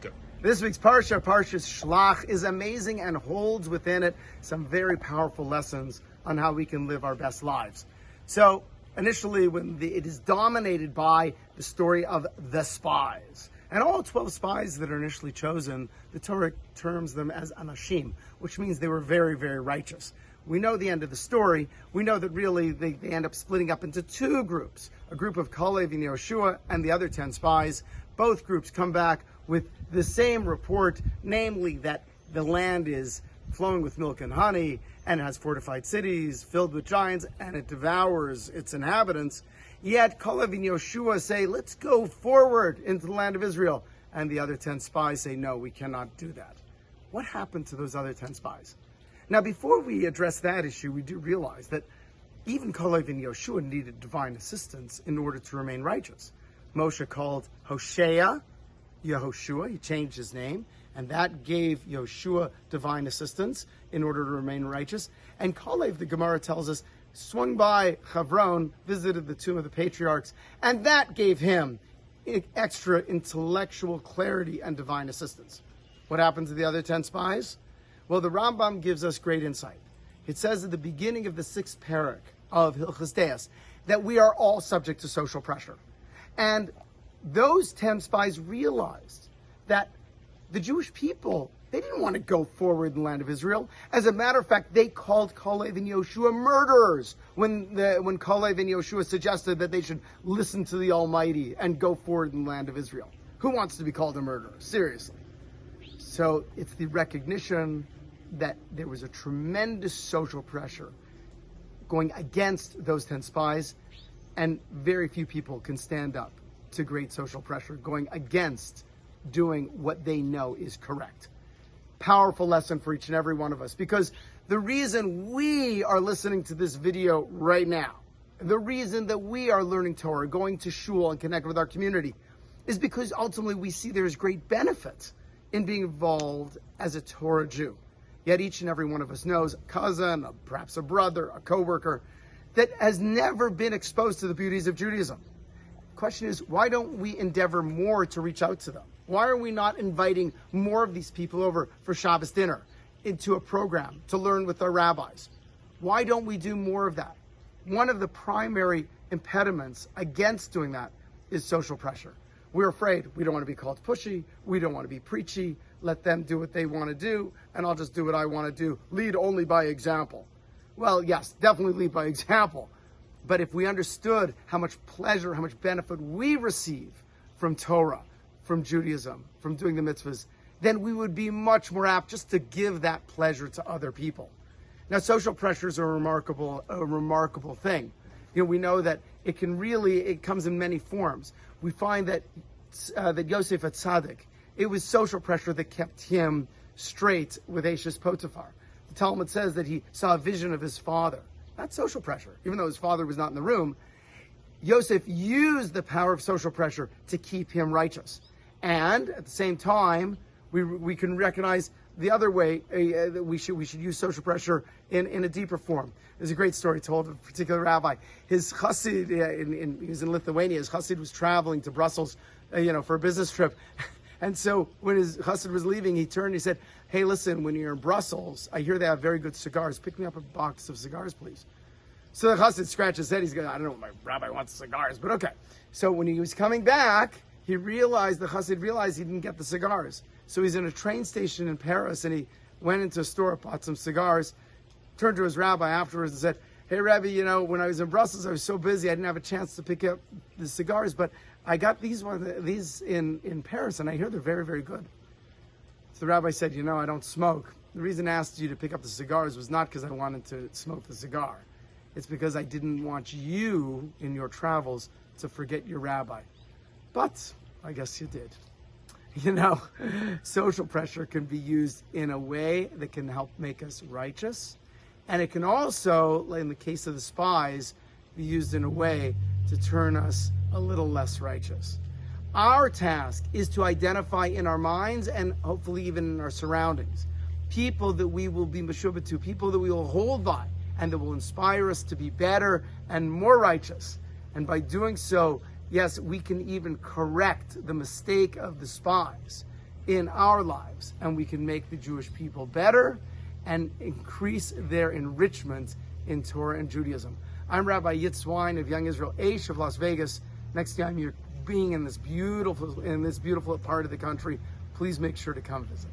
chapter. This week's Parsha, Parshas Shlach, is amazing and holds within it some very powerful lessons on how we can live our best lives. So, initially, it is dominated by the story of the spies. And all 12 spies that are initially chosen, the Torah terms them as anashim, which means they were very, very righteous. We know the end of the story. We know that really they end up splitting up into two groups, a group of Kalev and Yoshua and the other 10 spies. Both groups come back with the same report, namely that the land is flowing with milk and honey and has fortified cities filled with giants and it devours its inhabitants. Yet Kalev and Yoshua say, let's go forward into the land of Israel. And the other 10 spies say, no, we cannot do that. What happened to those other 10 spies? Now, before we address that issue, we do realize that even Kalev and Yoshua needed divine assistance in order to remain righteous. Moshe called Hoshea Yehoshua, he changed his name, and that gave Yoshua divine assistance in order to remain righteous. And Kalev, the Gemara tells us, swung by Hebron, visited the tomb of the patriarchs, and that gave him extra intellectual clarity and divine assistance. What happened to the other 10 spies? Well, the Rambam gives us great insight. It says at the beginning of the 6th parak of Hilchos Deos that we are all subject to social pressure. And those 10 spies realized that the Jewish people, they didn't want to go forward in the land of Israel. As a matter of fact, they called Kalev and Yoshua murderers when Kalev and Yoshua suggested that they should listen to the Almighty and go forward in the land of Israel. Who wants to be called a murderer? Seriously. So it's the recognition that there was a tremendous social pressure going against those 10 spies, and very few people can stand up to great social pressure going against doing what they know is correct. Powerful lesson for each and every one of us, because the reason we are listening to this video right now, the reason that we are learning Torah, going to shul and connect with our community, is because ultimately we see there is great benefit in being involved as a Torah Jew. Yet each and every one of us knows a cousin, perhaps a brother, a coworker, that has never been exposed to the beauties of Judaism. The question is, why don't we endeavor more to reach out to them? Why are we not inviting more of these people over for Shabbos dinner, into a program to learn with our rabbis? Why don't we do more of that? One of the primary impediments against doing that is social pressure. We're afraid. We don't want to be called pushy. We don't want to be preachy. Let them do what they want to do, and I'll just do what I want to do. Lead only by example. Well, yes, definitely lead by example. But if we understood how much pleasure, how much benefit we receive from Torah, from Judaism, from doing the mitzvahs, then we would be much more apt just to give that pleasure to other people. Now, social pressures are a remarkable thing. You know, we know that it comes in many forms. We find that Yosef at Tzaddik, it was social pressure that kept him straight with Aish's Potiphar. The Talmud says that he saw a vision of his father. That's social pressure. Even though his father was not in the room, Yosef used the power of social pressure to keep him righteous. And at the same time, we can recognize the other way that we should use social pressure in a deeper form. There's a great story told of a particular rabbi. His chassid, he was in Lithuania. His chassid was traveling to Brussels, for a business trip. And so when his chassid was leaving, he turned and he said, hey, listen, when you're in Brussels, I hear they have very good cigars. Pick me up a box of cigars, please. So the chassid scratched his head. He's going, I don't know what my rabbi wants cigars, but okay. So when he was coming back, the chassid realized he didn't get the cigars. So he's in a train station in Paris, and he went into a store, bought some cigars, turned to his rabbi afterwards and said, hey, Rabbi, when I was in Brussels, I was so busy, I didn't have a chance to pick up the cigars, but I got these in Paris, and I hear they're very, very good. So the rabbi said, I don't smoke. The reason I asked you to pick up the cigars was not because I wanted to smoke the cigar. It's because I didn't want you, in your travels, to forget your rabbi. But I guess you did. Social pressure can be used in a way that can help make us righteous. And it can also, like in the case of the spies, be used in a way to turn us a little less righteous. Our task is to identify in our minds and hopefully even in our surroundings people that we will be meshubah to, people that we will hold by and that will inspire us to be better and more righteous. And by doing so, yes, we can even correct the mistake of the spies in our lives, and we can make the Jewish people better and increase their enrichment in Torah and Judaism. I'm Rabbi Yitz Wyne of Young Israel Aish of Las Vegas. Next time you're being in this beautiful part of the country, please make sure to come visit.